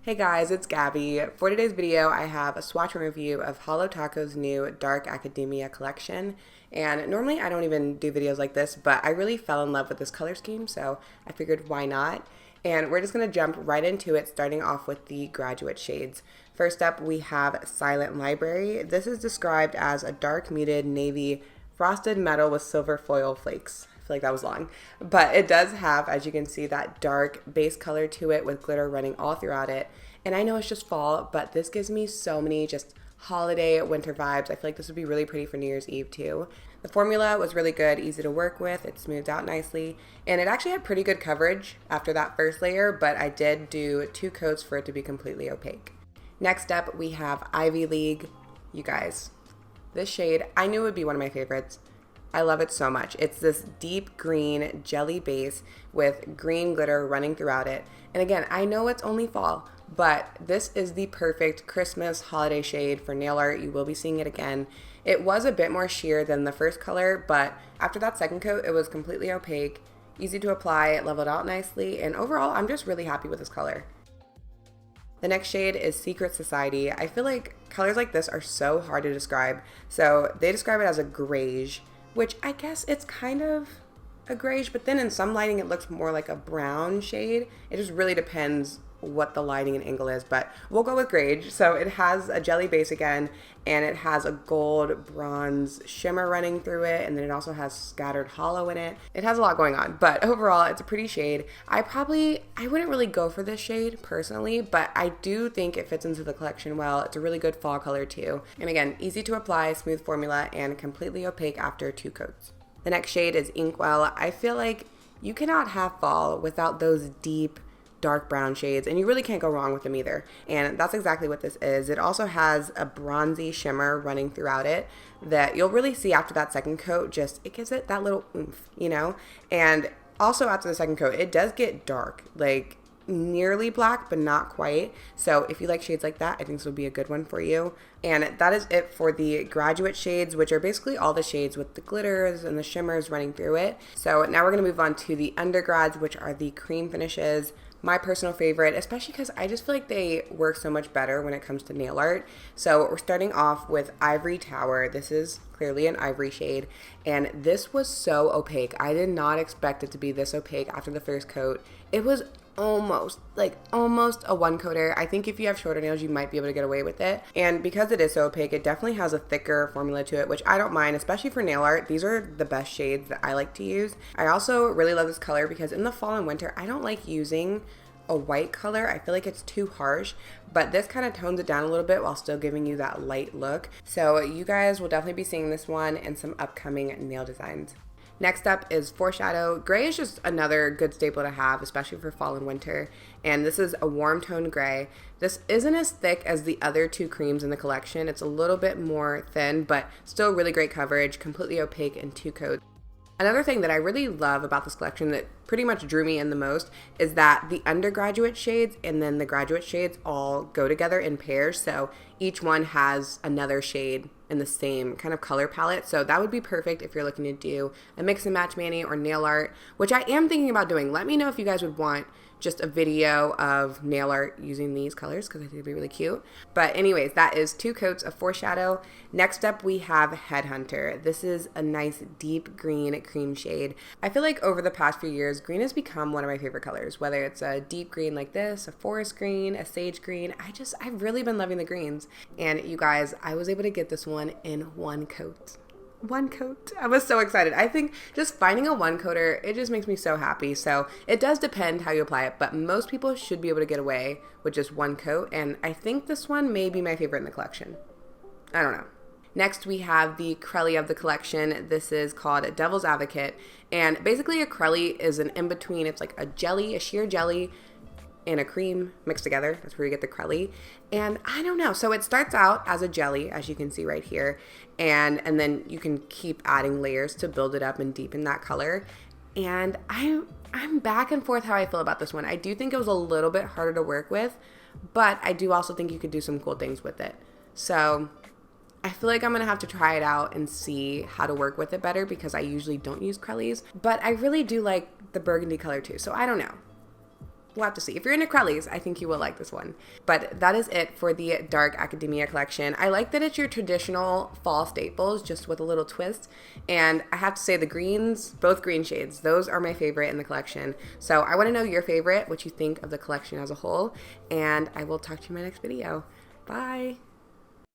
Hey guys, it's Gabby. For today's video, I have a swatch and review of Holo Taco's new Dark Academia collection. And normally I don't even do videos like this, but I really fell in love with this color scheme, so I figured why not? And we're just going to jump right into it, starting off with the graduate shades. First up, we have Silent Library. This is described as a dark muted navy frosted metal with silver foil flakes. I feel like that was long, but it does have, as you can see, that dark base color to it with glitter running all throughout it. And I know it's just fall, but this gives me so many just holiday winter vibes. I feel like this would be really pretty for New Year's Eve too. The formula was really good, easy to work with, it smoothed out nicely, and it actually had pretty good coverage after that first layer, but I did do 2 coats for it to be completely opaque. Next up, we have Ivy League. You guys, this shade, I knew it would be one of my favorites. I love it so much. It's this deep green jelly base with green glitter running throughout it. And again, I know it's only fall, but this is the perfect Christmas holiday shade for nail art. You will be seeing it again. It was a bit more sheer than the first color, but after that second coat, it was completely opaque, easy to apply, it leveled out nicely, and overall, I'm just really happy with this color. The next shade is Secret Society. I feel like colors like this are so hard to describe, so they describe it as a grayish, which I guess it's kind of a grayish, but then in some lighting it looks more like a brown shade. It just really depends what the lighting and angle is, but we'll go with grayish. So it has a jelly base again, and it has a gold bronze shimmer running through it, and then it also has scattered hollow in it. It has a lot going on, but overall it's a pretty shade. I wouldn't really go for this shade personally, but I do think it fits into the collection well. It's a really good fall color too. And again, easy to apply, smooth formula, and completely opaque after 2 coats. The next shade is Inkwell. I feel like you cannot have fall without those deep dark brown shades, and you really can't go wrong with them either. And that's exactly what this is. It also has a bronzy shimmer running throughout it that you'll really see after that second coat. Just, it gives it that little oomph, you know? And also after the second coat, it does get dark, like nearly black, but not quite. So if you like shades like that, I think this would be a good one for you. And that is it for the graduate shades, which are basically all the shades with the glitters and the shimmers running through it. So now we're going to move on to the undergrads, which are the cream finishes. My personal favorite, especially because I just feel like they work so much better when it comes to nail art. So we're starting off with Ivory Tower. This is clearly an ivory shade, and this was so opaque. I did not expect it to be this opaque after the first coat. It was almost a 1-coater. I think if you have shorter nails, you might be able to get away with it. And because it is so opaque, it definitely has a thicker formula to it, which I don't mind, especially for nail art. These are the best shades that I like to use. I also really love this color because in the fall and winter, I don't like using a white color. I feel like it's too harsh, but this kind of tones it down a little bit while still giving you that light look. So you guys will definitely be seeing this one in some upcoming nail designs. Next up is Foreshadow. Gray is just another good staple to have, especially for fall and winter. And this is a warm tone gray. This isn't as thick as the other 2 creams in the collection. It's a little bit more thin, but still really great coverage, completely opaque in 2 coats. Another thing that I really love about this collection that pretty much drew me in the most is that the undergraduate shades and then the graduate shades all go together in pairs. So each one has another shade in the same kind of color palette. So that would be perfect if you're looking to do a mix and match mani or nail art, which I am thinking about doing. Let me know if you guys would want just a video of nail art using these colors because I think it'd be really cute. But anyways, that is 2 coats of Foreshadow. Next up, we have Headhunter. This is a nice deep green cream shade. I feel like over the past few years, green has become one of my favorite colors, whether it's a deep green like this, a forest green, a sage green. I've really been loving the greens. And you guys, I was able to get this one in 1 coat. 1 coat. I was so excited. I think just finding a 1-coater, it just makes me so happy. So it does depend how you apply it, but most people should be able to get away with just 1 coat. And I think this one may be my favorite in the collection. I don't know. Next, we have the Crelly of the collection. This is called Devil's Advocate. And basically a Crelly is an in-between. It's like a jelly, a sheer jelly, and a cream mixed together. That's where you get the Crelly. And I don't know. So it starts out as a jelly, as you can see right here. And then you can keep adding layers to build it up and deepen that color. And I'm back and forth how I feel about this one. I do think it was a little bit harder to work with, but I do also think you could do some cool things with it. So I feel like I'm going to have to try it out and see how to work with it better because I usually don't use Crellys. But I really do like the burgundy color too. So I don't know. We'll have to see. If you're into Crowleys, I think you will like this one. But that is it for the Dark Academia collection. I like that it's your traditional fall staples, just with a little twist. And I have to say the greens, both green shades, those are my favorite in the collection. So I want to know your favorite, what you think of the collection as a whole. And I will talk to you in my next video. Bye.